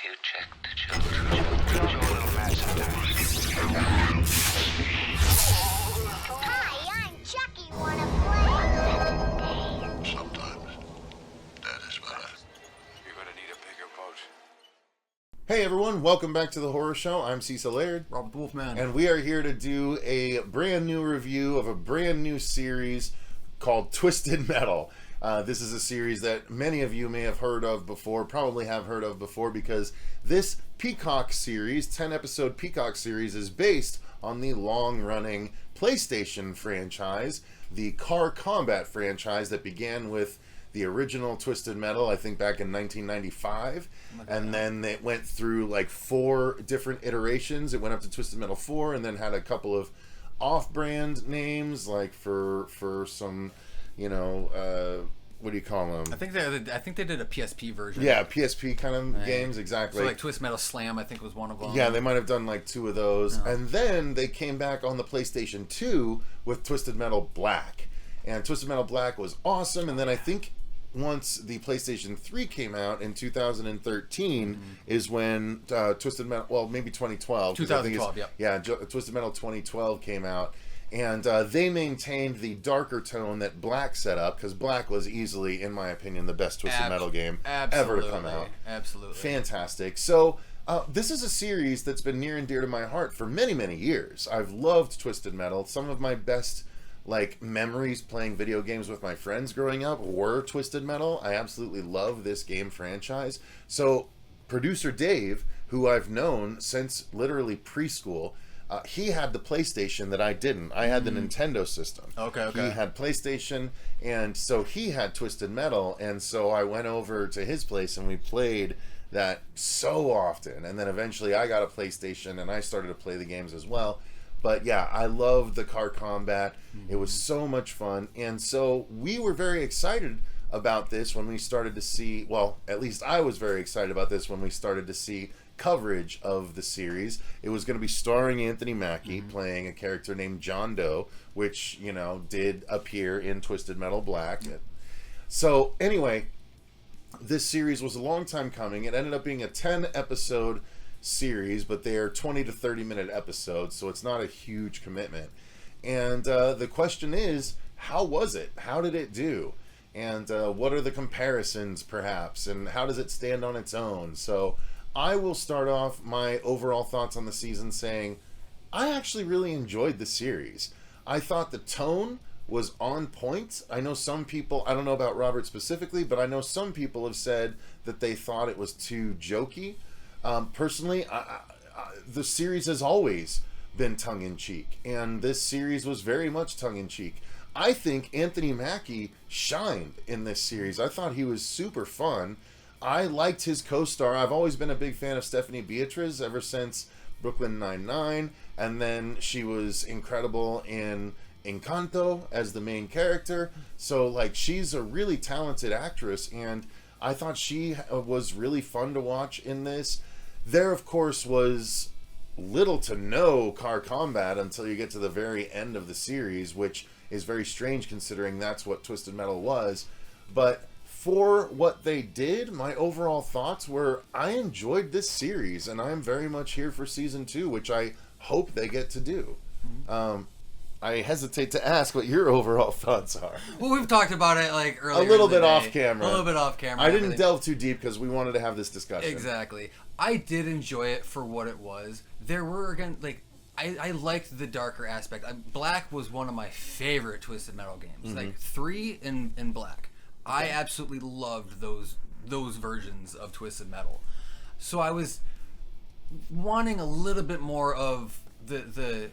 you check the children. Show a little match sometimes. Hi, I'm Chucky. Wanna play? Sometimes. That is better. You're gonna need a bigger boat. Hey everyone, welcome back to the Horror Show. I'm Cecil Laird. Robert Wolfman. And we are here to do a brand new review of a brand new series called Twisted Metal. This is a series that many of you may have heard of before, probably have heard of before, because this Peacock series, 10-episode Peacock series, is based on the long-running PlayStation franchise, the Car Combat franchise that began with the original Twisted Metal, I think back in 1995, and then it went through like 4 different iterations. It went up to Twisted Metal 4, and then had a couple of off-brand names, like for some, what do you call them? I think they did a PSP version. Yeah, PSP kind of games, exactly. So like Twist Metal Slam, I think was one of them. Yeah, they might have done like 2 of those. Oh. And then they came back on the PlayStation 2 with Twisted Metal Black. And Twisted Metal Black was awesome. And then I think once the PlayStation 3 came out in 2013 is when Twisted Metal, well, maybe 2012. 2012, yeah. Yeah, Twisted Metal 2012 came out. And they maintained the darker tone that Black set up, because Black was easily, in my opinion, the best Twisted Metal game ever to come out. Absolutely. Fantastic. So, this is a series that's been near and dear to my heart for many, many years. I've loved Twisted Metal. Some of my best memories playing video games with my friends growing up were Twisted Metal. I absolutely love this game franchise. So, producer Dave, who I've known since literally preschool, he had the PlayStation that I didn't. I had the Nintendo system. Okay. He had PlayStation, and so he had Twisted Metal, and so I went over to his place and we played that so often. And then eventually I got a PlayStation and I started to play the games as well. But yeah, I loved the Car Combat. It was so much fun. And so we were very excited about this when we started to see, well, at least I was very excited about this when we started to see coverage of the series. It was going to be starring Anthony Mackie playing a character named John Doe, which, did appear in Twisted Metal Black. So anyway, this series was a long time coming. It ended up being a 10-episode series, but they are 20 to 30 minute episodes, so it's not a huge commitment. And the question is, how was it? How did it do? And what are the comparisons, perhaps? And how does it stand on its own? So I will start off my overall thoughts on the season saying I actually really enjoyed the series. I thought the tone was on point. I know some people, I don't know about Robert specifically, but I know some people have said that they thought it was too jokey. Personally, the series has always been tongue-in-cheek, and this series was very much tongue-in-cheek. I think Anthony Mackie shined in this series. I thought he was super fun. I liked his co-star. I've always been a big fan of Stephanie Beatriz ever since Brooklyn Nine-Nine, and then she was incredible in Encanto as the main character. So, she's a really talented actress, and I thought she was really fun to watch in this. There, of course, was little to no Car Combat until you get to the very end of the series, which is very strange considering that's what Twisted Metal was. But for what they did, my overall thoughts were I enjoyed this series, and I'm very much here for season 2, which I hope they get to do. I hesitate to ask what your overall thoughts are. Well, we've talked about it earlier. A little bit off camera. A little bit off camera. I didn't delve too deep because we wanted to have this discussion. Exactly. I did enjoy it for what it was. There were, again, I liked the darker aspect. Black was one of my favorite Twisted Metal games. 3 in Black. I absolutely loved those versions of Twisted Metal. So I was wanting a little bit more of the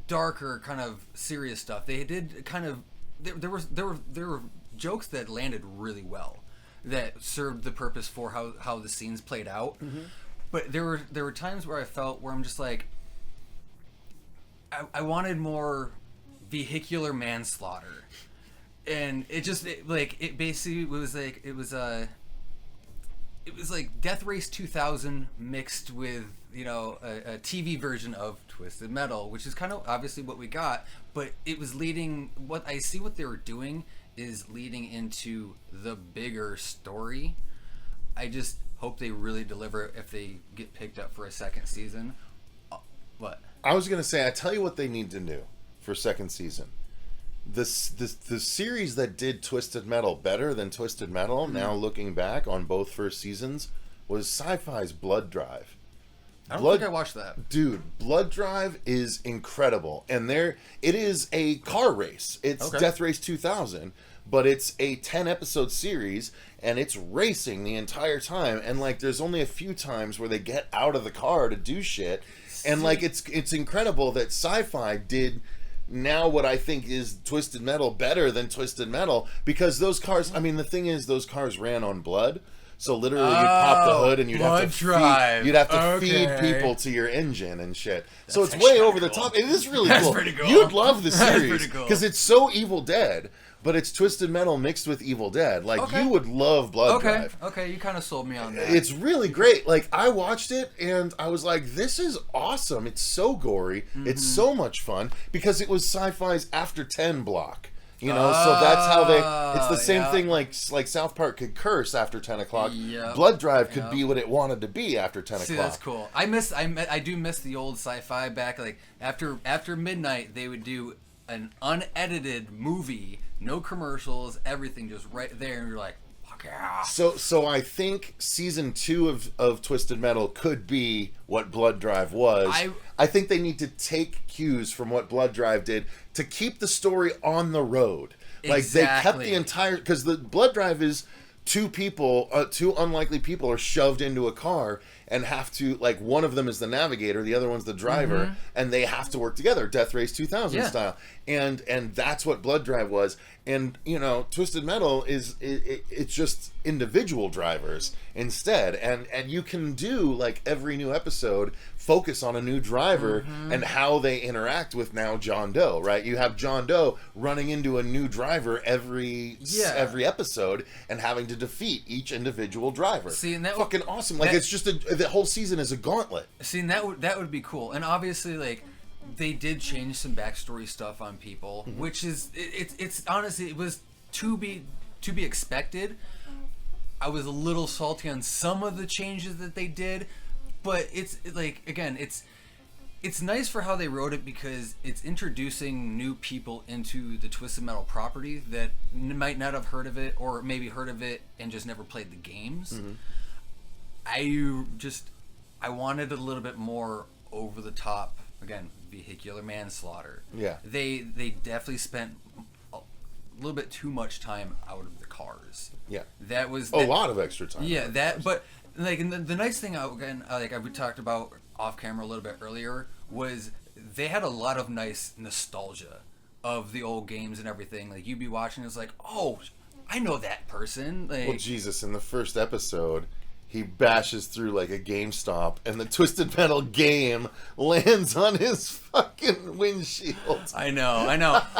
darker kind of serious stuff. They did kind of there were jokes that landed really well, that served the purpose for how the scenes played out. But there were times where I felt where I'm just like, I wanted more vehicular manslaughter, and it basically was like Death Race 2000 mixed with a TV version of Twisted Metal, which is kind of obviously what we got, but it was leading. What I see what they were doing is leading into the bigger story. I just hope they really deliver if they get picked up for a second season. What? I was gonna say, I tell you what they need to do for second season. The series that did Twisted Metal better than Twisted Metal, now looking back on both first seasons, was Sci-Fi's Blood Drive. I don't think I watched that. Dude, Blood Drive is incredible. And it is a car race. It's Death Race 2000, but it's a 10-episode series, and it's racing the entire time. And, like, there's only a few times where they get out of the car to do shit. And, like, it's incredible that Sci-Fi did now what I think is Twisted Metal better than Twisted Metal, because those cars, I mean, the thing is, those cars ran on blood. So literally, you'd pop the hood and you'd have to feed people to your engine and shit. So it's way over the top. It is really cool. Pretty cool. You'd love the series cool. because it's so Evil Dead, but it's Twisted Metal mixed with Evil Dead. Like, you would love Blood Drive. Okay, you kind of sold me on that. It's really great. Like, I watched it and I was like, this is awesome. It's so gory. It's so much fun because it was Sci-Fi's After 10 block. You know, so that's how it's the same thing like South Park could curse after 10 o'clock. Yep. Blood Drive could be what it wanted to be after 10 o'clock. See, that's cool. I do miss the old Sci-Fi back, like, after midnight, they would do an unedited movie, no commercials, everything just right there, and you're like, fuck yeah. So I think season 2 of Twisted Metal could be what Blood Drive was. I think they need to take cues from what Blood Drive did to keep the story on the road. Like, they kept the entire, because the Blood Drive is two unlikely people are shoved into a car and have to, like, one of them is the navigator, the other one's the driver, and they have to work together, Death Race 2000 style. And that's what Blood Drive was. And, you know, Twisted Metal is it's just individual drivers instead. And you can do, like, every new episode focus on a new driver and how they interact with now John Doe, right? You have John Doe running into a new driver every episode and having to defeat each individual driver. See, and that fucking awesome. Like, it's just the whole season is a gauntlet. See, and that would be cool. And obviously, like, they did change some backstory stuff on people, which is it's honestly, it was to be expected. I was a little salty on some of the changes that they did, but it's nice for how they wrote it because it's introducing new people into the Twisted Metal property that might not have heard of it, or maybe heard of it and just never played the games. I wanted a little bit more over the top. Again, vehicular manslaughter. Yeah. They definitely spent a little bit too much time out of the cars. Yeah. That was a lot of extra time. Yeah, but like, and the nice thing, again, like we talked about off camera a little bit earlier, was they had a lot of nice nostalgia of the old games and everything. Like, you'd be watching, it's like, oh, I know that person. Like, well, Jesus, in the first episode, he bashes through like a GameStop, and the Twisted Metal game lands on his fucking windshield. I know.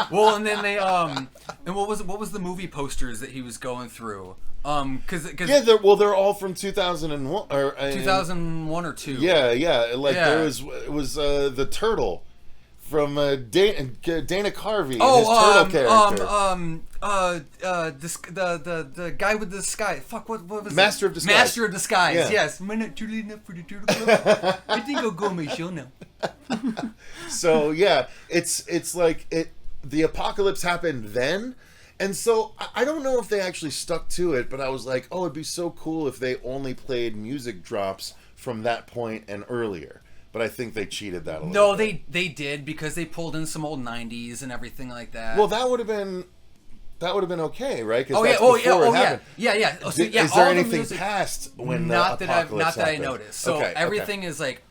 Well, and then they and what was the movie posters that he was going through? They're all from 2001 or 2001 or 2. Yeah. Like, there was the turtle from Dana Carvey, his turtle character. The guy with the sky. Fuck, what was Master of Disguise. Master of Disguise. Yeah. Yes. I'm not too late enough for the turtle club. I think I'll go on my show now. So yeah, it's like the apocalypse happened then. And so I don't know if they actually stuck to it, but I was like, oh, it'd be so cool if they only played music drops from that point and earlier. But I think they cheated that a little bit. No, they did, because they pulled in some old 90s and everything like that. Well, that would have been okay, right? Oh yeah, yeah. Is there anything past when the apocalypse that I noticed. So everything is like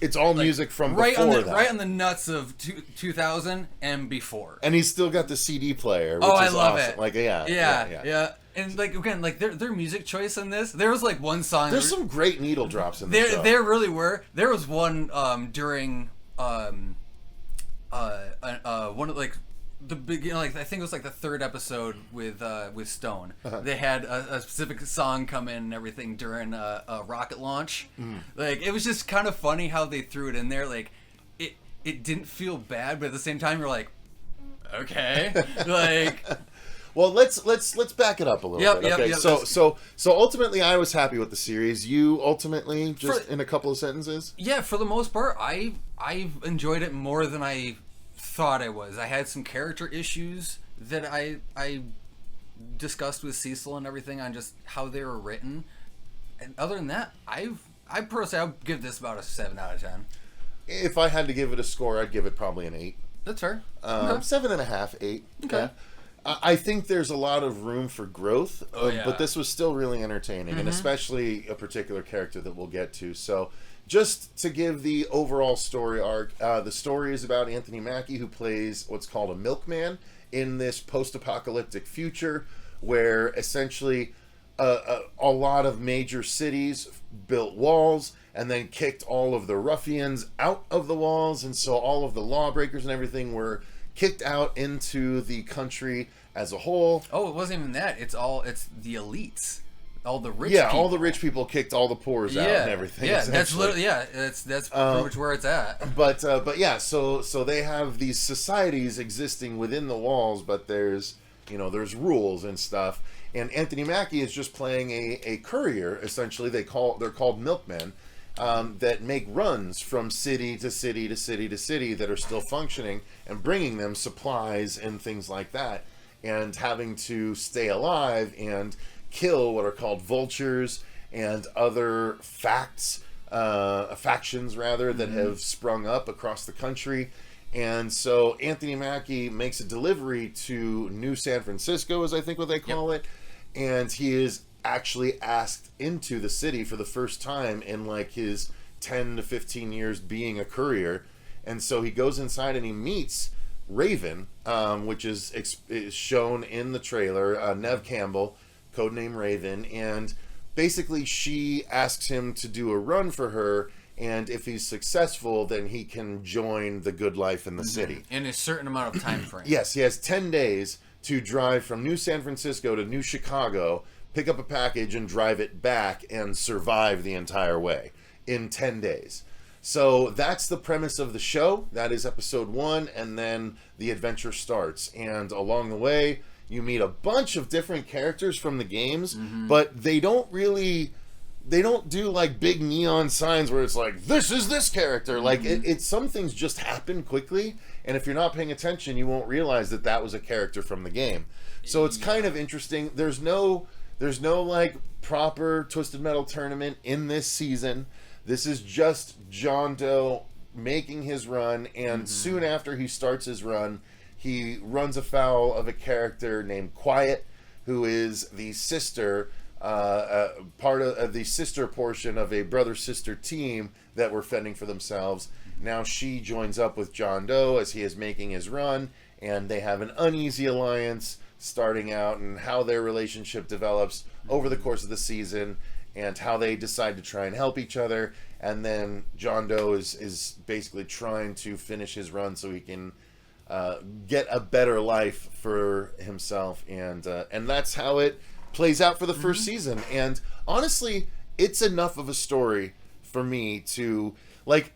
it's all music from right before right on the nuts of 2000 and before. And he's still got the CD player, which is I love awesome. it. Like, yeah. And like, again, like their music choice in this, there was like one song. There's some great needle drops in this show. There really were. There was one during one of like the beginning, like I think it was like the third episode with Stone. They had a specific song come in and everything during a rocket launch. Like, it was just kind of funny how they threw it in there. Like, it didn't feel bad, but at the same time you're like, okay, like. Well, let's back it up a little bit. Okay, Yep, so ultimately, I was happy with the series. You ultimately, just in a couple of sentences. Yeah, for the most part, I enjoyed it more than I thought I was. I had some character issues that I discussed with Cecil and everything on just how they were written. And other than that, I personally, I'll give this about a 7 out of 10. If I had to give it a score, I'd give it probably an 8. That's fair. 7.5, 8. Okay. I think there's a lot of room for growth, but this was still really entertaining, and especially a particular character that we'll get to. So, just to give the overall story arc, the story is about Anthony Mackie, who plays what's called a milkman in this post-apocalyptic future, where essentially a lot of major cities built walls and then kicked all of the ruffians out of the walls, and so all of the lawbreakers and everything were kicked out into the country as a whole. Oh, it wasn't even that. It's the elites. All the rich people. All the rich people kicked all the poors out and everything. Yeah, that's literally, that's pretty much where it's at. But yeah, so they have these societies existing within the walls, but there's rules and stuff. And Anthony Mackie is just playing a courier, essentially. They're called milkmen. That make runs from city to city to city to city that are still functioning and bringing them supplies and things like that, and having to stay alive and kill what are called vultures and other factions rather that have sprung up across the country. And so Anthony Mackie makes a delivery to New San Francisco, is I think what they call it, and he is actually asked into the city for the first time in like his 10 to 15 years being a courier. And so he goes inside and he meets Raven, which is shown in the trailer, Nev Campbell, codename Raven, and basically she asks him to do a run for her, and if he's successful, then he can join the good life in the city. In a certain amount of time frame. Yes, he has 10 days to drive from New San Francisco to New Chicago, pick up a package and drive it back and survive the entire way in 10 days. So that's the premise of the show. That is episode 1, and then the adventure starts. And along the way, you meet a bunch of different characters from the games, but they don't do like big neon signs where it's like, this is this character. Like some things just happen quickly, and if you're not paying attention, you won't realize that was a character from the game. So it's kind of interesting. There's no like proper Twisted Metal tournament in this season. This is just John Doe making his run, and soon after he starts his run, he runs afoul of a character named Quiet, who is the sister, part of the sister portion of a brother-sister team that were fending for themselves. Now she joins up with John Doe as he is making his run, and they have an uneasy alliance starting out, and how their relationship develops over the course of the season, and how they decide to try and help each other. And then John Doe is basically trying to finish his run so he can get a better life for himself, and that's how it plays out for the first season. And honestly, it's enough of a story for me to like,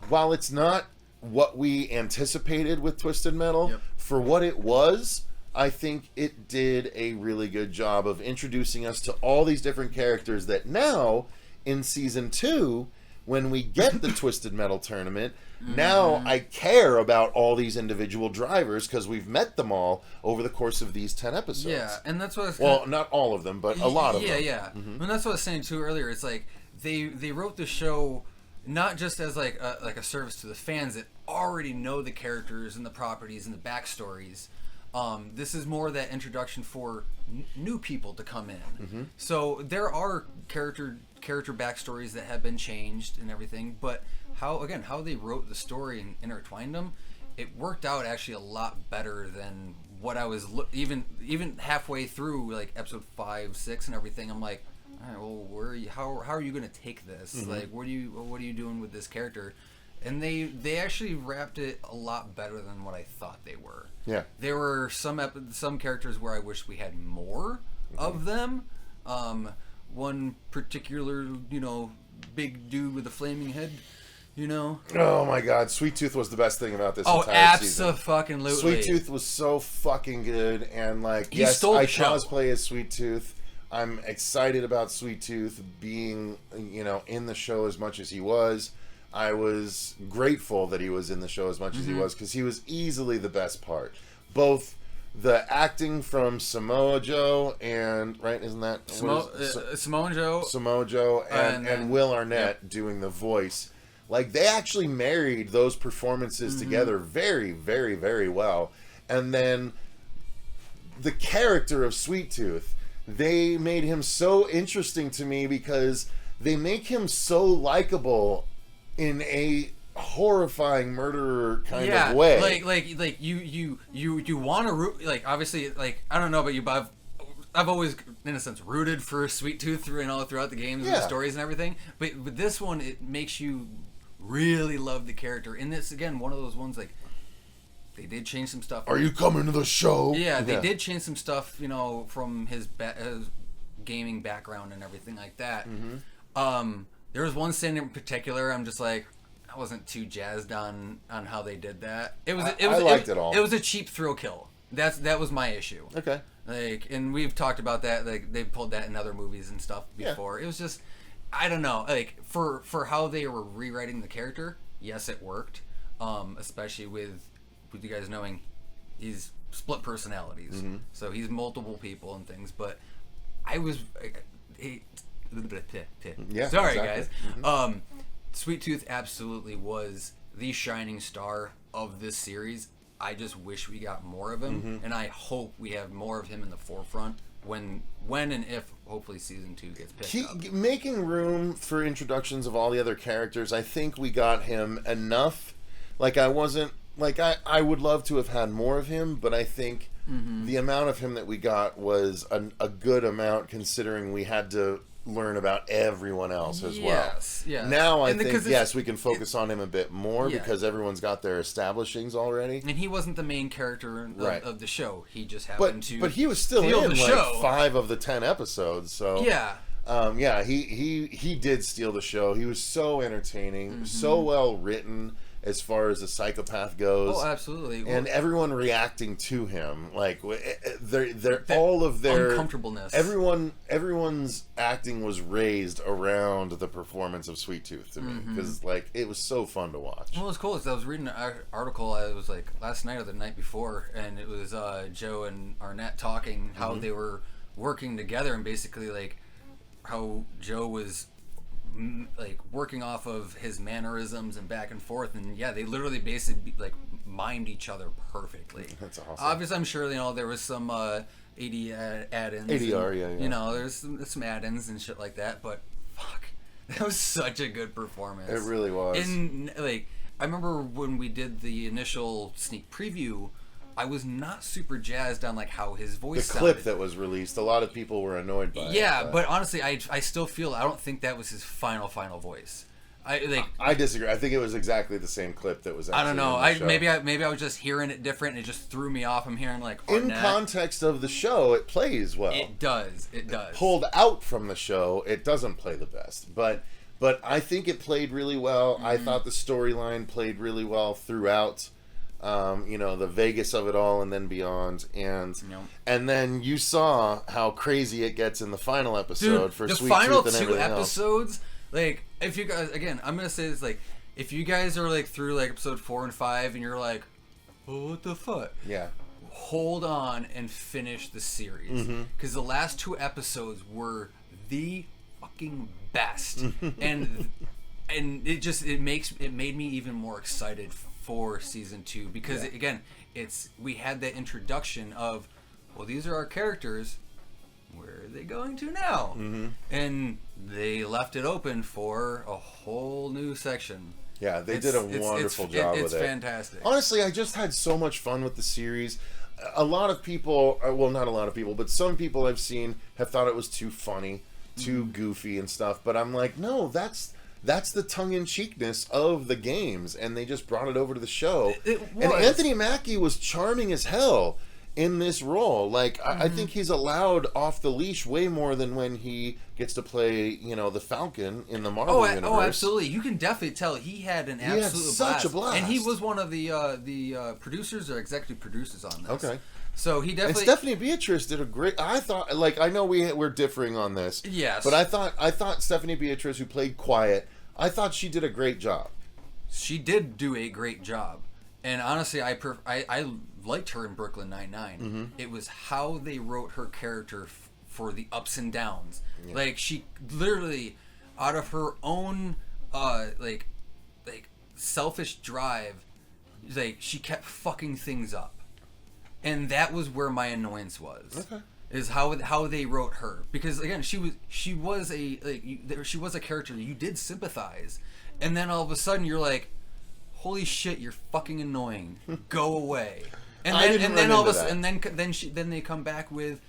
while it's not what we anticipated with Twisted Metal, for what it was, I think it did a really good job of introducing us to all these different characters that now, in Season 2, when we get the Twisted Metal tournament, now I care about all these individual drivers because we've met them all over the course of these 10 episodes. Yeah, and that's what I was well, not all of them, but a lot of them. Yeah. And that's what I was saying too earlier. It's like they wrote the show not just as like a service to the fans that already know the characters and the properties and the backstories. This is more that introduction for new people to come in. So there are character backstories that have been changed and everything, but how they wrote the story and intertwined them, it worked out actually a lot better than what I was even halfway through, like episode 5, 6, and everything. I'm like, all right, well, where are you? How are you going to take this? Like, what are you doing with this character? And they actually wrapped it a lot better than what I thought they were. Yeah. There were some characters where I wish we had more of them. One particular, big dude with a flaming head you know? Oh my God, Sweet Tooth was the best thing about this Oh, entire season. abso-fucking-lutely. Sweet Tooth was so fucking good, and like, He yes, stole the I show. cosplay as Sweet Tooth. I'm excited about Sweet Tooth being, in the show as much as he was. I was grateful that he was in the show as much as he was, because he was easily the best part. Both the acting from Samoa Joe and, right, isn't that Samoa Joe. Samoa Joe and Will Arnett doing the voice. Like, they actually married those performances together very, very, very well. And then the character of Sweet Tooth, they made him so interesting to me because they make him so likable in a horrifying murderer kind of way. Like you want to root, like, obviously, like, I don't know about you, but I've always, in a sense, rooted for Sweet Tooth throughout the games and the stories and everything. But with this one, it makes you really love the character. And this, again, one of those ones, like, they did change some stuff. Are you coming to the show? Yeah, they did change some stuff, from his gaming background and everything like that. There was one scene in particular, I'm just like, I wasn't too jazzed on how they did that. I liked it all. It was a cheap thrill kill. That was my issue. Okay. Like, and we've talked about that. Like, they've pulled that in other movies and stuff before. It was just, I don't know. Like, for how they were rewriting the character, yes, it worked. Especially with you guys knowing he's split personalities, so he's multiple people and things. But I was, sorry guys. Sweet Tooth absolutely was the shining star of this series. I just wish we got more of him, and I hope we have more of him in the forefront when and if hopefully season 2 gets picked up. Making room for introductions of all the other characters, I think we got him enough. Like, I wasn't, like, I would love to have had more of him, but I think the amount of him that we got was a good amount, considering we had to learn about everyone else as well. Yes. Now I think, yes, we can focus on him a bit more because everyone's got their establishings already. And he wasn't the main character of the show. He just happened to. But he was still in like show. 5 of the 10 episodes. So he did steal the show. He was so entertaining, so well written as far as the psychopath goes. Oh, absolutely. And everyone reacting to him, like they're all of their uncomfortableness. Everyone's acting was raised around the performance of Sweet Tooth to me, because like it was so fun to watch. Well, it was cool because I was reading an article. I was like last night or the night before, and it was Joe and Arnett talking how they were working together, and basically like how Joe was like working off of his mannerisms and back and forth, and they literally basically like mimed each other perfectly. That's awesome. Obviously, I'm sure there was some AD add-ins. ADR, and, there's some add-ins and shit like that. But fuck, that was such a good performance. It really was. And like, I remember when we did the initial sneak preview, I was not super jazzed on like how his voice sounded. The clip that was released, a lot of people were annoyed by it. Yeah, but honestly, I still feel, I don't think that was his final voice. I disagree. I think it was exactly the same clip that was actually I don't know. in the show. Maybe I was just hearing it different and it just threw me off. I'm hearing like Arnett. In context of the show, it plays well. It does. Pulled out from the show, it doesn't play the best. But I think it played really well. I thought the storyline played really well throughout. The Vegas of it all and then beyond, and then you saw how crazy it gets in the final episode for Sweet Tooth and everything else. The final 2 episodes, like, if you guys, again, I'm gonna say this, like, if you guys are like through like episode 4 and 5 and you're like, oh, what the fuck? Yeah. Hold on and finish the series, because the last 2 episodes were the fucking best, and it made me even more excited for season 2, because again, we had that introduction of, well, these are our characters, where are they going to now? And they left it open for a whole new section. Yeah, they did a wonderful job with it. It's fantastic. Honestly, I just had so much fun with the series. A lot of people, well, not a lot of people, but some people I've seen have thought it was too funny, too goofy and stuff, but I'm like, no, that's the tongue-in-cheekness of the games, and they just brought it over to the show. And Anthony Mackie was charming as hell. in this role. Like, I think he's allowed off the leash way more than when he gets to play, you know, the Falcon in the Marvel universe. Oh, absolutely. You can definitely tell he had an absolute such a blast. And he was one of the producers or executive producers on this. Okay. So he definitely... And Stephanie Beatrice did a great... I thought... Like, I know we're differing on this. Yes. But I thought Stephanie Beatrice, who played Quiet, I thought she did a great job. She did do a great job. And honestly, I liked her in Brooklyn Nine-Nine. Mm-hmm. It was how they wrote her character for the ups and downs. Yeah. Like, she literally, out of her own, like selfish drive, like, she kept fucking things up. And that was where my annoyance was. Okay. Is how they wrote her. Because, again, she was a character you did sympathize. And then all of a sudden you're like, holy shit, you're fucking annoying. Go away. And then all of a sudden, then they come back with,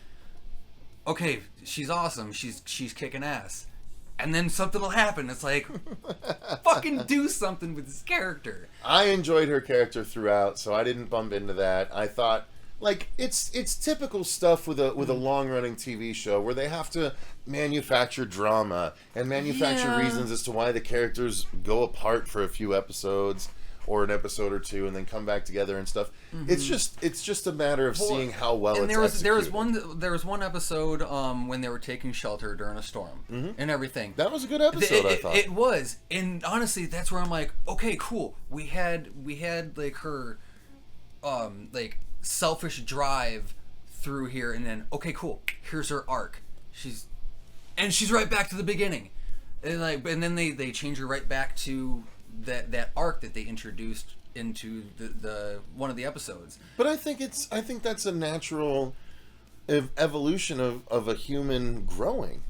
okay, she's awesome. She's kicking ass. And then something will happen. It's like, fucking do something with this character. I enjoyed her character throughout, so I didn't bump into that. I thought, like, it's typical stuff with a long running TV show where they have to manufacture drama and manufacture reasons as to why the characters go apart for a few episodes or an episode or two and then come back together and stuff. Mm-hmm. It's just a matter of seeing how well it's executed. There was one episode when they were taking shelter during a storm and everything. That was a good episode. I thought it was, and honestly, that's where I'm like, okay, cool. We had like her like selfish drive through here, and then okay, cool. Here's her arc. She's right back to the beginning, and then they change her right back to that arc that they introduced into the one of the episodes. But I think that's a natural evolution of a human growing.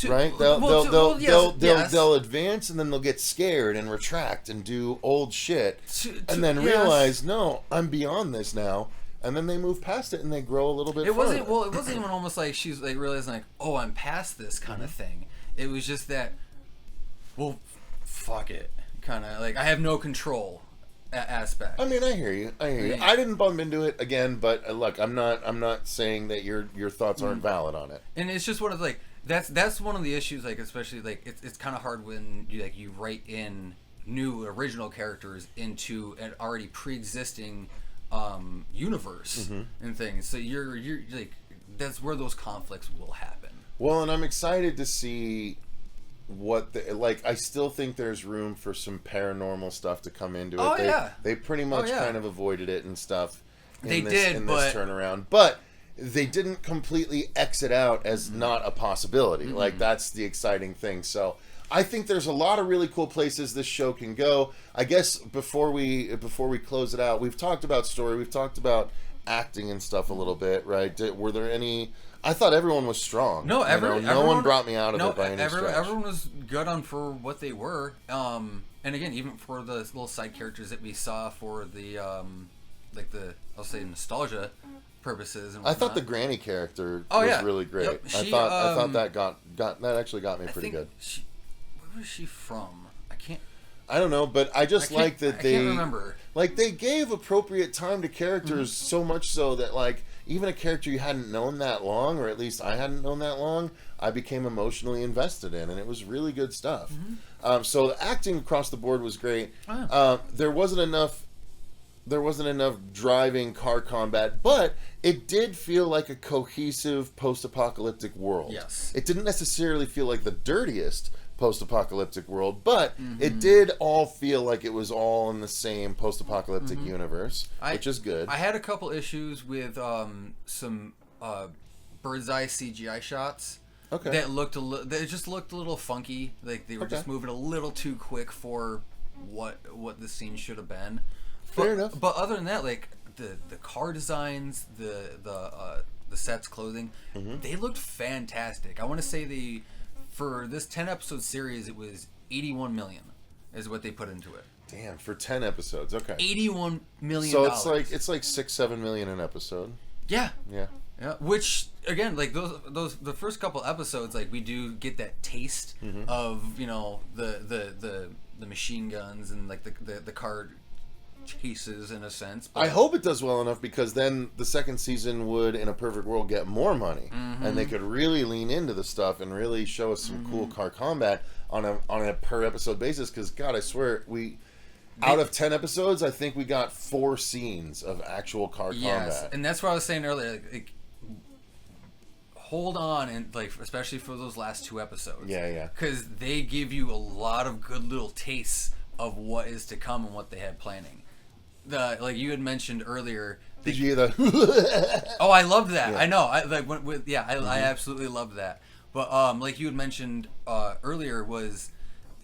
Right? They'll advance and then they'll get scared and retract and do old shit and then realize, no, I'm beyond this now. And then they move past it and they grow a little bit further. It wasn't even almost like she's like realizing like, oh, I'm past this kind of thing. It was just that, well, fuck it. Kind of like I have no control aspect. I mean, I hear you. I didn't bump into it again, but look, I'm not saying that your thoughts aren't valid on it. And it's just one of like that's one of the issues. Like especially like it's kind of hard when you write in new original characters into an already pre-existing universe and things. So you're like that's where those conflicts will happen. Well, and I'm excited to see what I still think there's room for some paranormal stuff to come into it. They pretty much kind of avoided it and stuff in this turnaround, but they didn't completely exit out as not a possibility. Like that's the exciting thing. So I think there's a lot of really cool places this show can go. I guess before we close it out, we've talked about story, we've talked about acting and stuff a little bit, right? Were there any? I thought everyone was strong. No, no one brought me out of it by any stretch. Everyone was good on for what they were. And again, even for the little side characters that we saw for the I'll say nostalgia purposes. And I thought the granny character was really great. Yep. I thought that got that actually got me pretty good. Where was she from? I don't know, but I just like that they can't remember. Like they gave appropriate time to characters so much so that like even a character you hadn't known that long, or at least I hadn't known that long, I became emotionally invested in, and it was really good stuff. So the acting across the board was great. There wasn't enough driving car combat, but it did feel like a cohesive post-apocalyptic world. Yes. It didn't necessarily feel like the dirtiest post-apocalyptic world, but it did all feel like it was all in the same post-apocalyptic universe, which is good. I had a couple issues with some bird's eye CGI shots that just looked a little funky. Like they were just moving a little too quick for what the scene should have been. Fair enough. But other than that, like the car designs, the sets, clothing, they looked fantastic. I want to say for this 10 episode series, it was $81 million is what they put into it. Damn, for 10 episodes, okay. $81 million. So it's like $6-7 million an episode. Yeah. Yeah. Which again, like those the first couple episodes, like we do get that taste of the machine guns and like the car chases in a sense. But I hope it does well enough, because then the second season would, in a perfect world, get more money, and they could really lean into the stuff and really show us some cool car combat on a per episode basis. Because God, I swear out of 10 episodes, I think we got 4 scenes of actual car combat. And that's what I was saying earlier. Like, hold on, and like especially for those last 2 episodes. Yeah. Because they give you a lot of good little tastes of what is to come and what they had planning. Like you had mentioned earlier. Did you hear the? Oh, I loved that. Yeah. I know. I absolutely loved that. But like you had mentioned earlier, was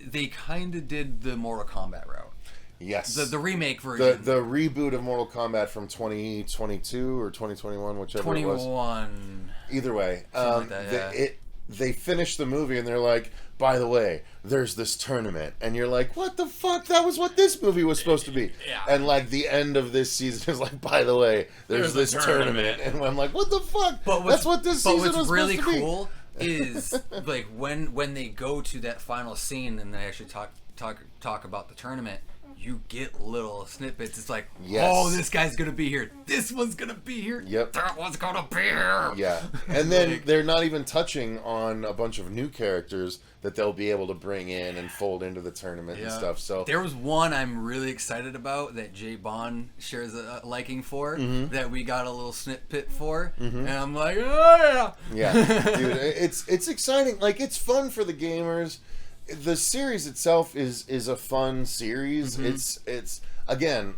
they kind of did the Mortal Kombat route. Yes. The remake version. The reboot of Mortal Kombat from 2022 or 2021, whichever it was. 21. Either way, Something like that, yeah. they finished the movie and they're like, by the way, there's this tournament, and you're like, what the fuck? That was what this movie was supposed to be. Yeah. And like the end of this season is like, by the way, there's this tournament, and I'm like, what the fuck? That's what this season was supposed to be. But what's really cool is like when they go to that final scene and they actually talk about the tournament. You get little snippets. It's like, oh, this guy's gonna be here. This one's gonna be here. Yep. That one's gonna be here. Yeah. And then they're not even touching on a bunch of new characters that they'll be able to bring in and fold into the tournament and stuff. So there was one I'm really excited about that Jay Bond shares a liking for, that we got a little snippet for, and I'm like, oh yeah. Yeah, dude, it's exciting. Like, it's fun for the gamers. The series itself is a fun series. It's again,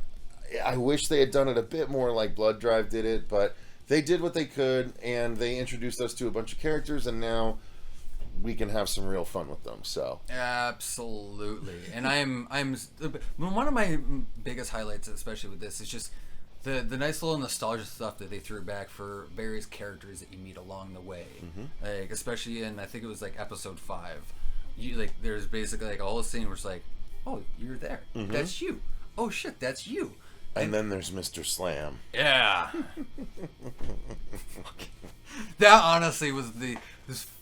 I wish they had done it a bit more like Blood Drive did it, but they did what they could, and they introduced us to a bunch of characters, and now we can have some real fun with them. So absolutely. And I'm one of my biggest highlights, especially with this, is just the nice little nostalgia stuff that they threw back for various characters that you meet along the way. Like, especially in, I think it was like episode 5. There's basically like a whole scene where it's like, oh, you're there. That's you. Oh shit, that's you. And then there's Mr. Slam. Yeah. That honestly was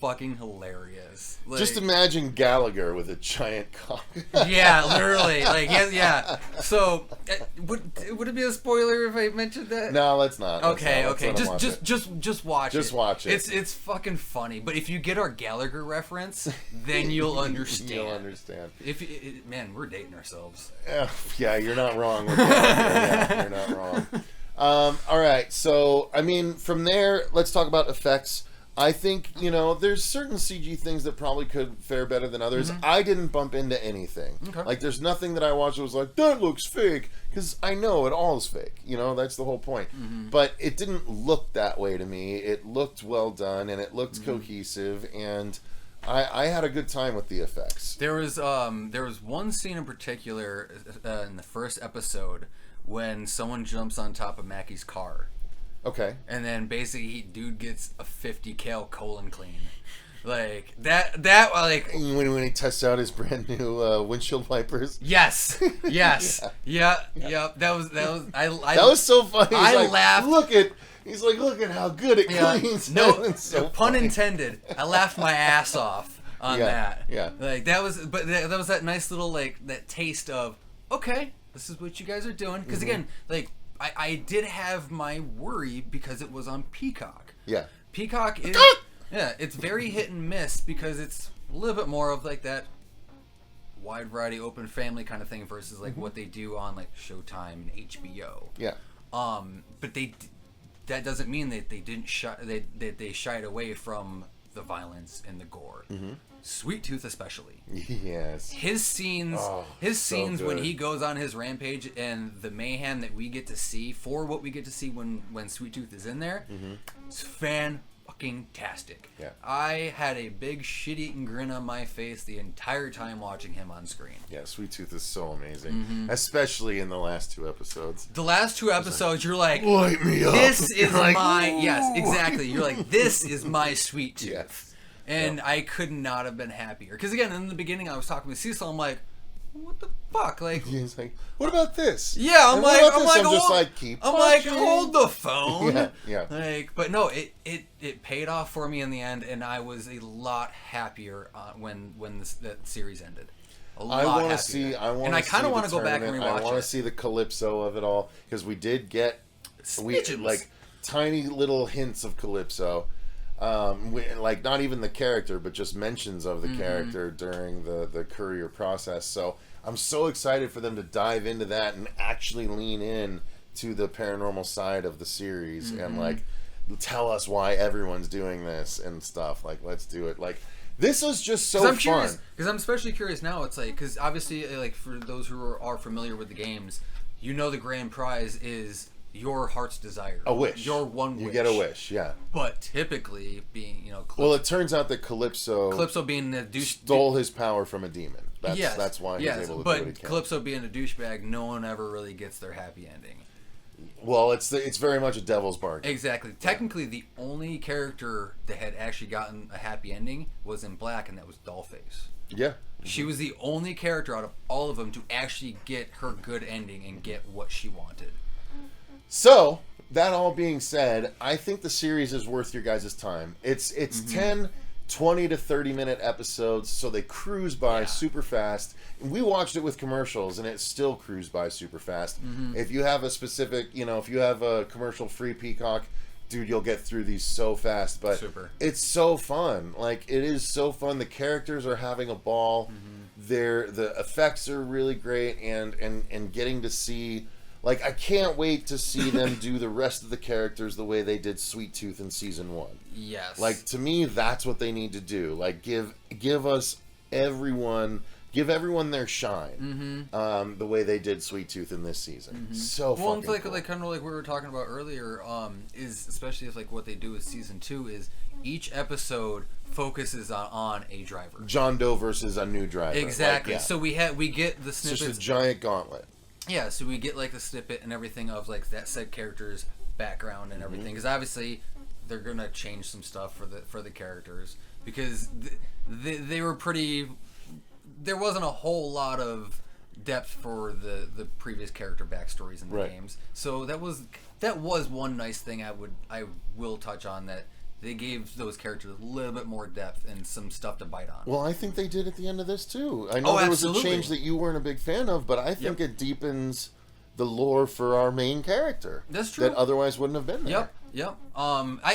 fucking hilarious. Like, just imagine Gallagher with a giant cock. Yeah, literally. Like, yeah. So, would it be a spoiler if I mentioned that? No, let's not. Okay. Just watch it. Just watch it. Just watch it. It's fucking funny. But if you get our Gallagher reference, then you'll understand. You'll understand. Man, we're dating ourselves. Yeah, you're not wrong. You're not wrong. All right. So, I mean, from there, let's talk about effects. I think, there's certain CG things that probably could fare better than others. I didn't bump into anything. Okay. Like, there's nothing that I watched that was like, that looks fake. Because I know it all is fake. That's the whole point. But it didn't look that way to me. It looked well done, and it looked cohesive, and I had a good time with the effects. There was one scene in particular in the first episode when someone jumps on top of Mackie's car. Okay. And then basically, dude gets a 50 cal colon clean, like that. Like when he tests out his brand new windshield wipers. Yes. Yeah. That was. That was so funny. I laughed. He's like, look at how good it cleans. No, so pun funny. intended. I laughed my ass off on that. Yeah. Like that was, but that was that nice little that taste of, okay, this is what you guys are doing. Because again, like. I did have my worry because it was on Peacock. Yeah. Peacock is... Yeah, it's very hit and miss because it's a little bit more of like that wide variety, open family kind of thing versus like what they do on like Showtime and HBO. Yeah. But that doesn't mean that they didn't they shied away from the violence and the gore. Sweet Tooth especially. Yes. His scenes when he goes on his rampage and the mayhem that we get to see for what we get to see when Sweet Tooth is in there, it's fan-fucking-tastic. Yeah. I had a big shit-eating grin on my face the entire time watching him on screen. Yeah, Sweet Tooth is so amazing, especially in the last 2 episodes. The last 2 episodes, you're like, light me up. this is like, my... ooh. Yes, exactly. You're like, this is my Sweet Tooth. Yes. And I could not have been happier. Because again, in the beginning, I was talking with Cecil. I'm like, fuck? Like, He's like, what about this? yeah, I'm And like, what about I'm this? like, I'm just hold, like, keep I'm like, watching. hold the phone. Yeah. Like, but no, it paid off for me in the end, and I was a lot happier when that series ended. I want to see. And I kind of want to go back and rewatch I want to it. see the Calypso of it all because we did get Snitches. like tiny little hints of Calypso. Like not even the character, but just mentions of the character during the courier process. So I'm so excited for them to dive into that and actually lean in to the paranormal side of the series and like tell us why everyone's doing this and stuff. Like, let's do it. Like, this was just so fun. Because I'm especially curious now. It's like, because obviously, like, for those who are familiar with the games, you know the grand prize is your heart's desire. A wish. Your one wish. You get a wish, yeah. But typically, being, well, it turns out that Calypso being the stole his power from a demon. That's why he's able to do what he but can. Calypso being a douchebag, no one ever really gets their happy ending. Well, it's very much a devil's bargain. Exactly. Technically, the only character that had actually gotten a happy ending was in Black, and that was Dollface. Yeah. She was the only character out of all of them to actually get her good ending and get what she wanted. So, that all being said, I think the series is worth your guys' time. It's 10, 20 to 30 minute episodes, so they cruise by super fast. We watched it with commercials, and it still cruised by super fast. If you have a specific, if you have a commercial-free Peacock, dude, you'll get through these so fast. But it's so fun. Like, it is so fun. The characters are having a ball. The effects are really great, and getting to see... Like, I can't wait to see them do the rest of the characters the way they did Sweet Tooth in season 1. Yes. Like, to me, that's what they need to do. Like, give everyone their shine. The way they did Sweet Tooth in this season. So well, fucking cool. like kind of like we were talking about earlier, is especially if like what they do with season 2 is each episode focuses on a driver. John Doe versus a new driver. Exactly. Like, yeah. So we get the snippets. It's just a giant gauntlet. Yeah, so we get like the snippet and everything of like that said character's background and everything, because obviously they're gonna change some stuff for the characters because they were pretty. There wasn't a whole lot of depth for the previous character backstories in the games, so that was one nice thing I will touch on, that they gave those characters a little bit more depth and some stuff to bite on. Well, I think they did at the end of this too. I know there was a change that you weren't a big fan of, but I think it deepens the lore for our main character. That's true. That otherwise wouldn't have been there. Yep. I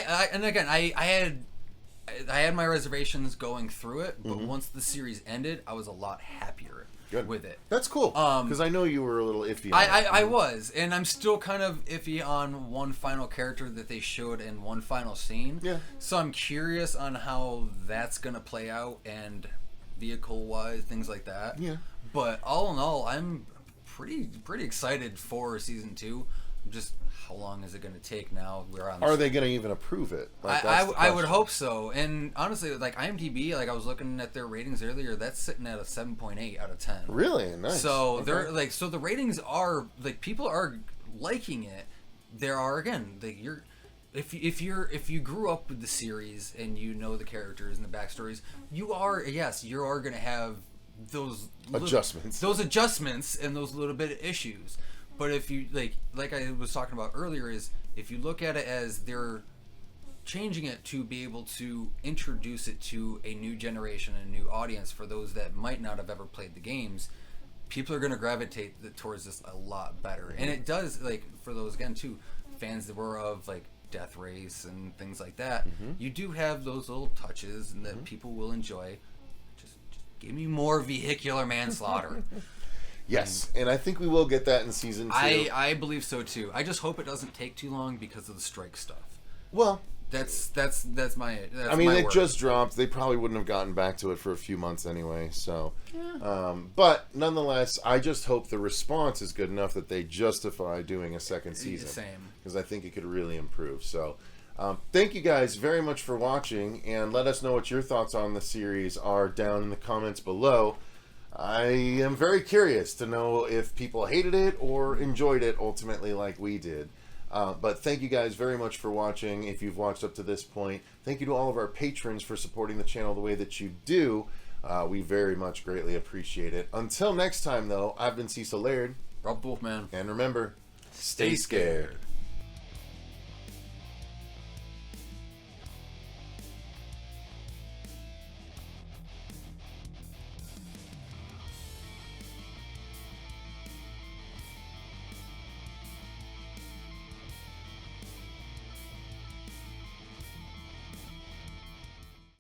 had my reservations going through it, but once the series ended, I was a lot happier with it. That's cool. Because I know you were a little iffy on it. I was, and I'm still kind of iffy on one final character that they showed in one final scene. Yeah. So I'm curious on how that's gonna play out, and vehicle-wise, things like that. Yeah. But all in all, I'm pretty excited for season 2. Just how long is it going to take now? Are they going to even approve it? Like, I would hope so. And honestly, like IMDb, like I was looking at their ratings earlier, that's sitting at a 7.8 out of 10. Really? Nice. So they're like, so the ratings are like, people are liking it. There are, again, like if you grew up with the series and you know the characters and the backstories, you are going to have those adjustments and those little bit of issues. But if you like I was talking about earlier, is if you look at it as they're changing it to be able to introduce it to a new generation, a new audience for those that might not have ever played the games, people are going to gravitate towards this a lot better. And it does, like, for those, again, too, fans that were of like Death Race and things like that, you do have those little touches and that people will enjoy. Just give me more vehicular manslaughter. Yes, and I think we will get that in season 2. I believe so too. I just hope it doesn't take too long because of the strike stuff. Well, that's my. It just dropped. They probably wouldn't have gotten back to it for a few months anyway. So, but nonetheless, I just hope the response is good enough that they justify doing a second season. Same, because I think it could really improve. So, thank you guys very much for watching, and let us know what your thoughts on the series are down in the comments below. I am very curious to know if people hated it or enjoyed it ultimately like we did. But thank you guys very much for watching. If you've watched up to this point, thank you to all of our patrons for supporting the channel the way that you do. We very much greatly appreciate it. Until next time, though, I've been Cecil Laird. Rob Wolfman. And remember, stay scared.